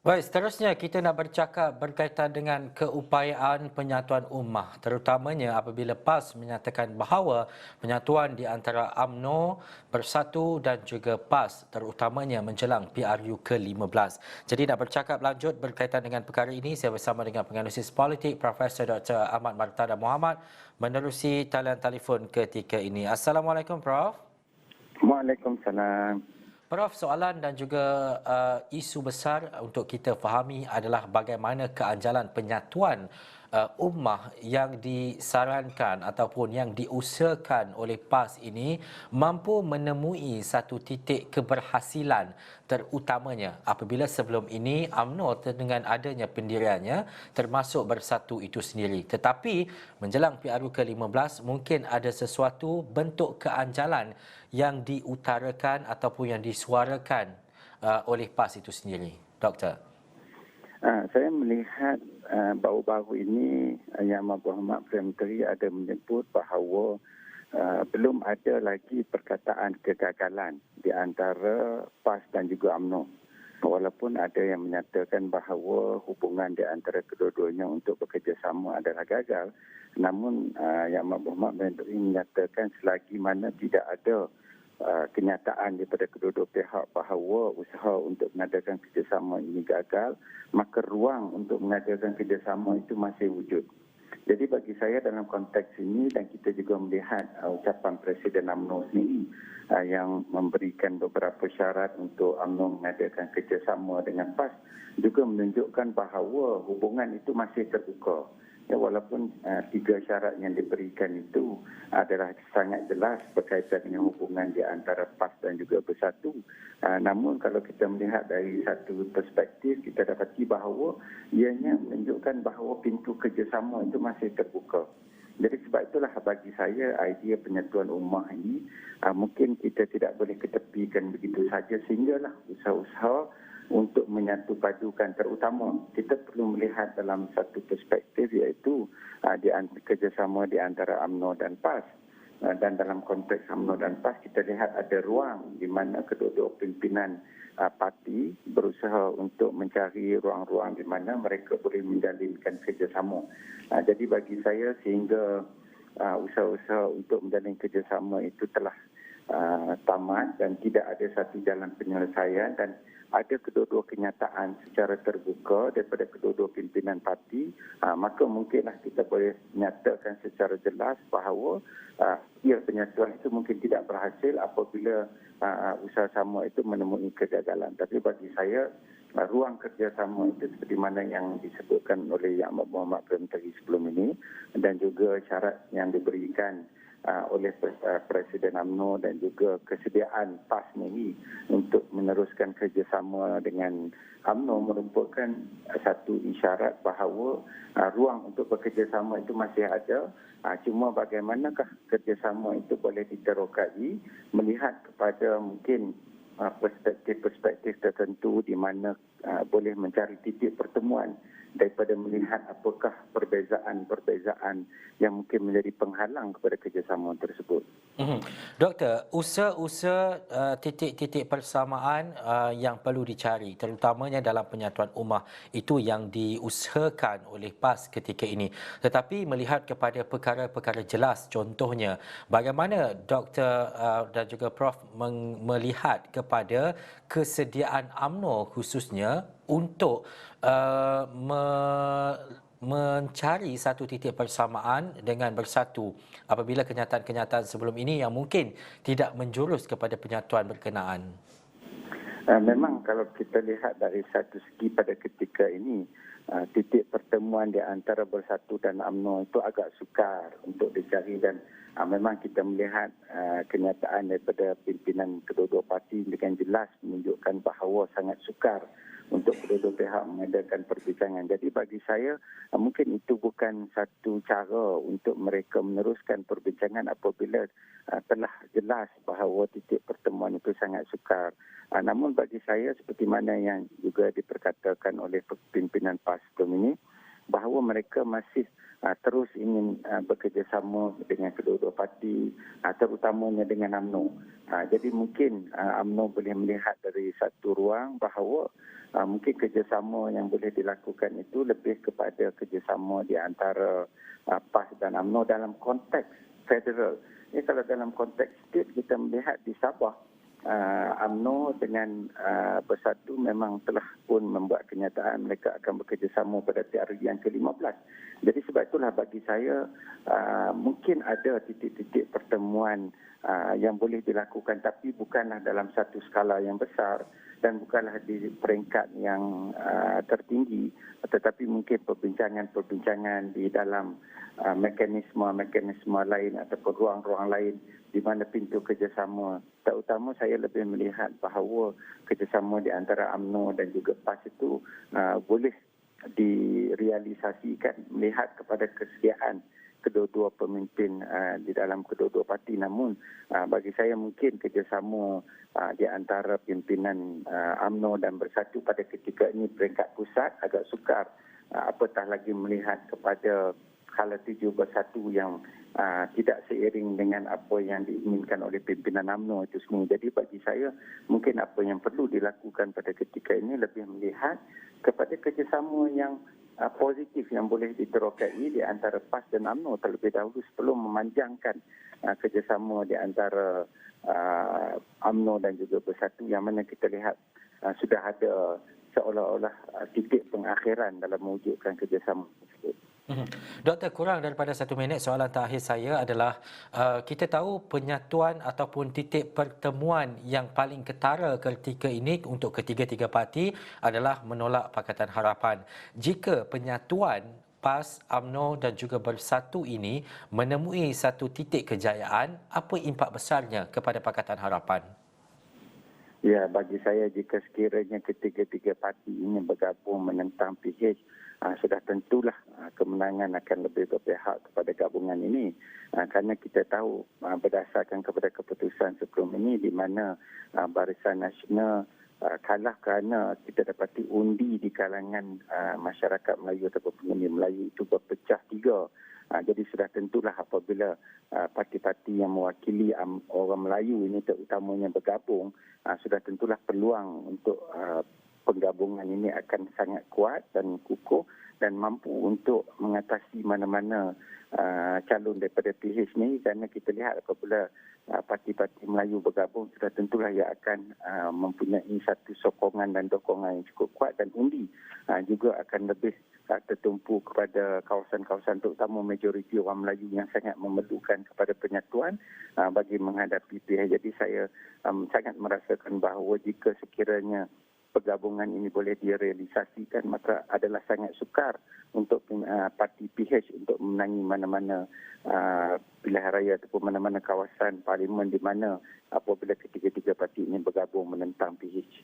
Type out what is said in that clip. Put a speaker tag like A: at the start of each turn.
A: Baik, seterusnya kita nak bercakap berkaitan dengan keupayaan penyatuan ummah, terutamanya apabila PAS menyatakan bahawa penyatuan di antara UMNO Bersatu dan juga PAS terutamanya menjelang PRU ke-15. Jadi nak bercakap lanjut berkaitan dengan perkara ini, saya bersama dengan penganalisis politik Profesor Dr. Ahmad Martada Muhammad menerusi talian telefon ketika ini. Assalamualaikum Prof.
B: Waalaikumsalam.
A: Prof, soalan dan juga isu besar untuk kita fahami adalah bagaimana keanjalan penyatuan ummah yang disarankan ataupun yang diusahakan oleh PAS ini mampu menemui satu titik keberhasilan, terutamanya apabila sebelum ini UMNO dengan adanya pendiriannya termasuk Bersatu itu sendiri. Tetapi menjelang PRU ke-15 mungkin ada sesuatu bentuk keanjalan yang diutarakan ataupun yang disuarakan oleh PAS itu sendiri, Doktor?
B: Saya melihat baru-baru ini Yang Muhammad Perdana Menteri ada menyebut bahawa belum ada lagi perkataan kegagalan di antara PAS dan juga UMNO. Walaupun ada yang menyatakan bahawa hubungan di antara kedua-duanya untuk bekerjasama adalah gagal, namun Yang Muhammad Perdana Menteri menyatakan selagi mana tidak ada kenyataan daripada kedua-dua pihak bahawa usaha untuk mengadakan kerjasama ini gagal, maka ruang untuk mengadakan kerjasama itu masih wujud. Jadi bagi saya dalam konteks ini, dan kita juga melihat ucapan Presiden UMNO sendiri yang memberikan beberapa syarat untuk UMNO mengadakan kerjasama dengan PAS, juga menunjukkan bahawa hubungan itu masih terbuka. Ya, walaupun tiga syarat yang diberikan itu adalah sangat jelas berkaitan dengan hubungan di antara PAS dan juga Bersatu. Namun kalau kita melihat dari satu perspektif, kita dapati bahawa ianya menunjukkan bahawa pintu kerjasama itu masih terbuka. Jadi sebab itulah bagi saya idea penyatuan ummah ini mungkin kita tidak boleh ketepikan begitu saja, sehinggalah usaha-usaha untuk menyatu padukan, terutama kita perlu melihat dalam satu perspektif iaitu kerjasama di antara UMNO dan PAS. Dan dalam konteks UMNO dan PAS kita lihat ada ruang di mana kedua-dua pimpinan parti berusaha untuk mencari ruang-ruang di mana mereka boleh menjalinkan kerjasama. Jadi bagi saya sehingga usaha-usaha untuk menjalin kerjasama itu telah tamat dan tidak ada satu jalan penyelesaian, dan ada kedua-dua kenyataan secara terbuka daripada kedua-dua pimpinan parti, maka mungkinlah kita boleh nyatakan secara jelas bahawa penyatuan itu mungkin tidak berhasil apabila usaha sama itu menemui kegagalan. Tapi bagi saya, ruang kerjasama itu seperti mana yang disebutkan oleh Yang Muhammad Perdana Menteri sebelum ini, dan juga syarat yang diberikan oleh Presiden UMNO dan juga kesediaan PAS ini untuk meneruskan kerjasama dengan UMNO merupakan satu isyarat bahawa ruang untuk bekerjasama itu masih ada. Cuma bagaimanakah kerjasama itu boleh diterokai melihat kepada mungkin perspektif-perspektif tertentu di mana boleh mencari titik pertemuan daripada melihat apakah perbezaan-perbezaan yang mungkin menjadi penghalang kepada kerjasama tersebut.
A: Doktor, usaha-usaha titik-titik persamaan yang perlu dicari, terutamanya dalam penyatuan ummah, itu yang diusahakan oleh PAS ketika ini. Tetapi melihat kepada perkara-perkara jelas, contohnya, bagaimana Doktor dan juga Prof melihat kepada kesediaan UMNO khususnya untuk mencari satu titik persamaan dengan Bersatu apabila kenyataan-kenyataan sebelum ini yang mungkin tidak menjurus kepada penyatuan berkenaan?
B: Memang kalau kita lihat dari satu segi pada ketika ini, titik pertemuan di antara Bersatu dan UMNO itu agak sukar untuk dicari, dan memang kita melihat kenyataan daripada pimpinan kedua-dua parti dengan jelas menunjukkan bahawa sangat sukar untuk kedua-dua pihak mengadakan perbincangan. Jadi bagi saya mungkin itu bukan satu cara untuk mereka meneruskan perbincangan apabila telah jelas bahawa titik pertemuan itu sangat sukar. Namun bagi saya seperti mana yang juga diperkatakan oleh pimpinan PAS sebelum ini, bahawa mereka masih terus ingin bekerjasama dengan kedua-dua parti, terutamanya dengan UMNO. Jadi mungkin UMNO boleh melihat dari satu ruang bahawa mungkin kerjasama yang boleh dilakukan itu lebih kepada kerjasama di antara PAS dan UMNO dalam konteks federal. Kalau dalam konteks state kita melihat di Sabah, UMNO dengan Bersatu memang telah pun membuat kenyataan mereka akan bekerjasama pada hari yang ke-15. Jadi sebab itulah bagi saya mungkin ada titik-titik pertemuan yang boleh dilakukan, tapi bukanlah dalam satu skala yang besar dan bukanlah di peringkat yang tertinggi, tetapi mungkin perbincangan-perbincangan di dalam mekanisme-mekanisme lain ataupun ruang-ruang lain di mana pintu kerjasama. Terutama saya lebih melihat bahawa kerjasama di antara UMNO dan juga PAS itu boleh direalisasikan melihat kepada kesediaan kedua-dua pemimpin di dalam kedua-dua parti. Namun bagi saya mungkin kerjasama di antara pimpinan UMNO dan Bersatu pada ketika ini peringkat pusat agak sukar, apatah lagi melihat kepada hala tuju Bersatu yang tidak seiring dengan apa yang diinginkan oleh pimpinan UMNO itu sendiri. Jadi bagi saya mungkin apa yang perlu dilakukan pada ketika ini lebih melihat kepada kerjasama yang positif yang boleh diterokai di antara PAS dan UMNO terlebih dahulu sebelum memanjangkan kerjasama di antara UMNO dan juga Bersatu yang mana kita lihat sudah ada seolah-olah titik pengakhiran dalam mewujudkan kerjasama tersebut.
A: Doktor, kurang daripada 1 minit, soalan terakhir saya adalah kita tahu penyatuan ataupun titik pertemuan yang paling ketara ketika ini untuk ketiga-tiga parti adalah menolak Pakatan Harapan. Jika penyatuan PAS, UMNO dan juga Bersatu ini menemui satu titik kejayaan, apa impak besarnya kepada Pakatan Harapan?
B: Ya, bagi saya jika sekiranya ketiga-tiga parti ini bergabung menentang PH, sudah tentulah kemenangan akan lebih berpihak kepada gabungan ini. Kerana kita tahu berdasarkan kepada keputusan sebelum ini di mana Barisan Nasional kalah kerana kita dapati undi di kalangan masyarakat Melayu ataupun penghuni Melayu itu berpecah tiga. Jadi sudah tentulah apabila parti-parti yang mewakili orang Melayu ini terutamanya bergabung, sudah tentulah peluang untuk penggabungan ini akan sangat kuat dan kukuh dan mampu untuk mengatasi mana-mana calon daripada PH ni, kerana kita lihat apabila parti-parti Melayu bergabung sudah tentulah ia akan mempunyai satu sokongan dan dokongan yang cukup kuat dan undi juga akan lebih tertumpu kepada kawasan-kawasan terutama majoriti orang Melayu yang sangat memerlukan kepada penyatuan bagi menghadapi PH. Jadi saya sangat merasakan bahawa jika sekiranya pergabungan ini boleh direalisasikan, maka adalah sangat sukar untuk parti PH untuk memenangi mana-mana pilihan raya ataupun mana-mana kawasan parlimen di mana apabila ketiga-tiga parti ini bergabung menentang PH.